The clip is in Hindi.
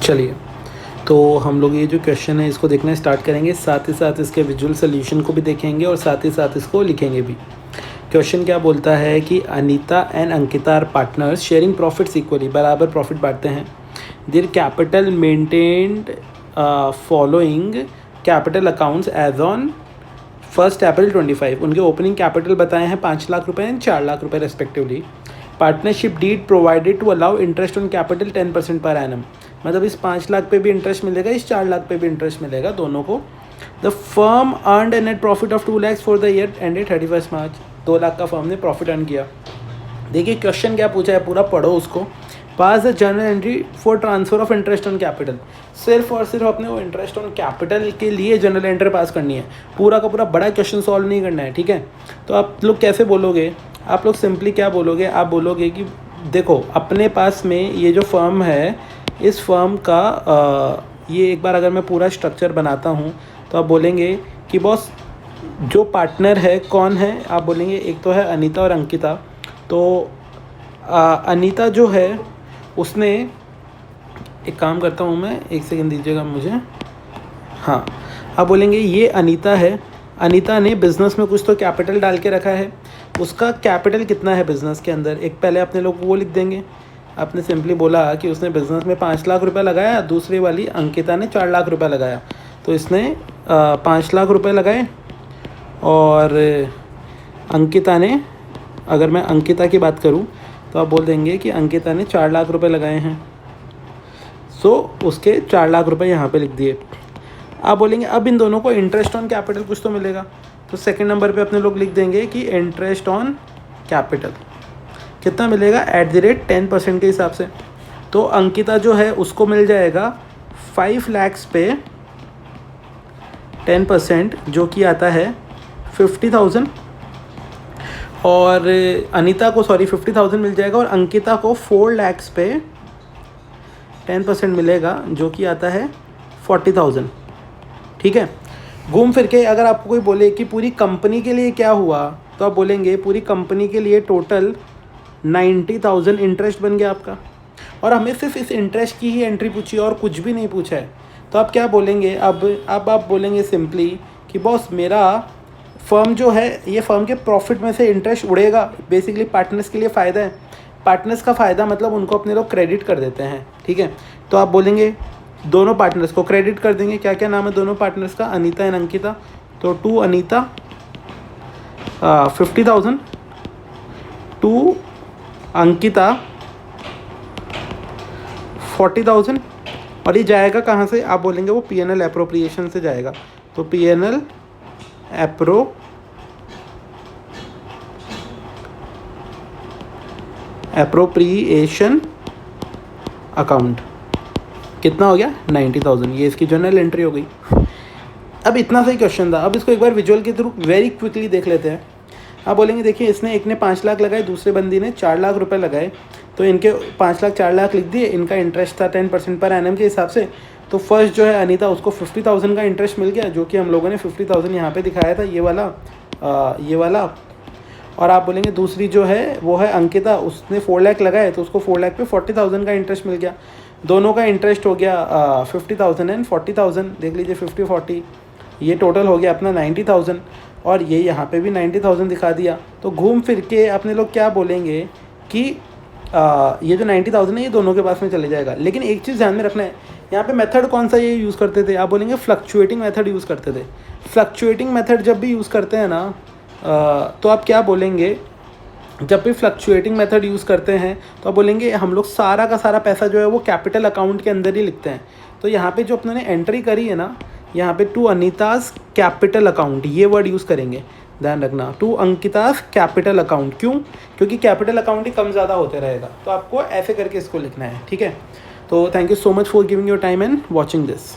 चलिए, तो हम लोग ये जो क्वेश्चन है इसको देखना स्टार्ट करेंगे, साथ ही साथ इसके विजुअल सोल्यूशन को भी देखेंगे और साथ ही साथ इसको लिखेंगे भी। क्वेश्चन क्या बोलता है कि Anita and Ankita are partners sharing profits equally, बराबर प्रॉफिट बांटते हैं। Their capital maintained following capital accounts as on 1 April 25। उनके ओपनिंग कैपिटल बताए हैं 5 लाख रुपये एंड 4 लाख रुपये respectively. Partnership deed provided to allow interest on capital 10% per annum, मतलब इस 5 लाख पे भी इंटरेस्ट मिलेगा, इस 4 लाख पे भी इंटरेस्ट मिलेगा, दोनों को। The firm earned A net profit of 2 lakhs for the year ended 31 मार्च। 2 लाख का फर्म ने प्रॉफिट अर्न किया। देखिए क्वेश्चन क्या पूछा है, पूरा पढ़ो उसको। Pass the journal entry for transfer of interest on capital, सिर्फ और सिर्फ अपने वो इंटरेस्ट ऑन कैपिटल के लिए जनरल एंट्री पास करनी है, पूरा का पूरा बड़ा क्वेश्चन सॉल्व नहीं करना है, ठीक है। तो आप लोग कैसे बोलोगे, आप लोग सिंपली क्या बोलोगे, आप बोलोगे कि देखो अपने पास में ये जो फर्म है, इस फर्म का ये एक बार अगर मैं पूरा स्ट्रक्चर बनाता हूँ तो आप बोलेंगे कि बॉस जो पार्टनर है कौन है, आप बोलेंगे एक तो है अनीता और अंकिता। तो अनीता जो है उसने, एक काम करता हूँ मैं, एक सेकंड दीजिएगा मुझे। हाँ, आप बोलेंगे ये अनीता है, अनीता ने बिज़नेस में कुछ तो कैपिटल डाल के रखा है, उसका कैपिटल कितना है बिज़नेस के अंदर, एक पहले अपने लोग वो लिख देंगे। आपने सिंपली बोला कि उसने बिज़नेस में 5 लाख रुपए लगाया, दूसरी वाली अंकिता ने 4 लाख रुपए लगाया, तो इसने 5 लाख रुपए लगाए और अंकिता ने, अगर मैं अंकिता की बात करूं तो आप बोल देंगे कि अंकिता ने 4 लाख रुपए लगाए हैं, सो उसके 4 लाख रुपए यहाँ पे लिख दिए। आप बोलेंगे अब इन दोनों को इंटरेस्ट ऑन कैपिटल कुछ तो मिलेगा, तो सेकंड नंबर पे अपने लोग लिख देंगे कि इंटरेस्ट ऑन कैपिटल कितना मिलेगा @10% के हिसाब से। तो अंकिता जो है उसको मिल जाएगा 5 lakhs पे 10%, जो कि आता है 50,000, और अनीता को 50,000 मिल जाएगा, और अंकिता को 4 lakhs पे 10% मिलेगा, जो कि आता है 40,000, ठीक है। घूम फिर के अगर आपको कोई बोले कि पूरी कंपनी के लिए क्या हुआ, तो आप बोलेंगे पूरी कंपनी के लिए टोटल 90,000 इंटरेस्ट बन गया आपका, और हमें सिर्फ इस इंटरेस्ट की ही एंट्री पूछी और कुछ भी नहीं पूछा है। तो आप क्या बोलेंगे, अब आप बोलेंगे सिंपली कि बॉस मेरा फर्म जो है, ये फर्म के प्रॉफिट में से इंटरेस्ट उड़ेगा, बेसिकली पार्टनर्स के लिए फ़ायदा है, पार्टनर्स का फ़ायदा मतलब उनको अपने लोग क्रेडिट कर देते हैं, ठीक है। तो आप बोलेंगे दोनों पार्टनर्स को क्रेडिट कर देंगे। क्या क्या नाम है दोनों पार्टनर्स का, अनीता एंड अंकिता, तो 2 अनीता 50,000, 2 अंकिता 40,000, और ये जाएगा कहाँ से, आप बोलेंगे वो P&L एप्रोप्रिएशन से जाएगा, तो P&L एप्रोप्रिएशन अकाउंट। कितना हो गया 90,000, ये इसकी जर्नल एंट्री हो गई। अब इतना सही क्वेश्चन था, अब इसको एक बार विजुअल के थ्रू वेरी क्विकली देख लेते हैं। आप बोलेंगे देखिए इसने, एक ने 5 लाख लगाए, दूसरे बंदी ने 4 लाख रुपए लगाए, तो इनके 5 लाख 4 लाख लिख दिए, इनका इंटरेस्ट था 10% पर एनम के हिसाब से। तो फर्स्ट जो है अनीता, उसको 50,000 का इंटरेस्ट मिल गया, जो कि हम लोगों ने 50,000 यहाँ पे दिखाया था, ये वाला। और आप बोलेंगे दूसरी जो है वो है अंकिता, उसने 4 लाख लगाए, तो उसको 4 लाख पे 40,000 का इंटरेस्ट मिल गया। दोनों का इंटरेस्ट हो गया 50,000 एंड 40,000, देख लीजिए 50-40, ये टोटल हो गया अपना 90,000, और ये यहाँ पे भी 90,000 दिखा दिया। तो घूम फिर के अपने लोग क्या बोलेंगे कि ये जो 90,000 है ये दोनों के पास में चले जाएगा। लेकिन एक चीज़ ध्यान में रखना है, यहाँ पे मेथड कौन सा ये यूज़ करते थे, आप बोलेंगे फ्लक्चुएटिंग मेथड यूज़ करते थे। फ्लक्चुएटिंग मेथड जब भी यूज़ करते हैं ना, तो आप क्या बोलेंगे, जब भी फ्लक्चुएटिंग मेथड यूज़ करते हैं तो आप बोलेंगे हम लोग सारा का सारा पैसा जो है वो कैपिटल अकाउंट के अंदर ही लिखते हैं। तो यहाँ पे जो अपने एंट्री करी है ना, यहाँ पे 2 अनीताज कैपिटल अकाउंट, ये वर्ड यूज़ करेंगे, ध्यान रखना, 2 अंकिताज कैपिटल अकाउंट। क्यों? क्योंकि कैपिटल अकाउंट ही कम ज़्यादा होते रहेगा, तो आपको ऐसे करके इसको लिखना है, ठीक है। तो thank you so much for giving your time and watching this.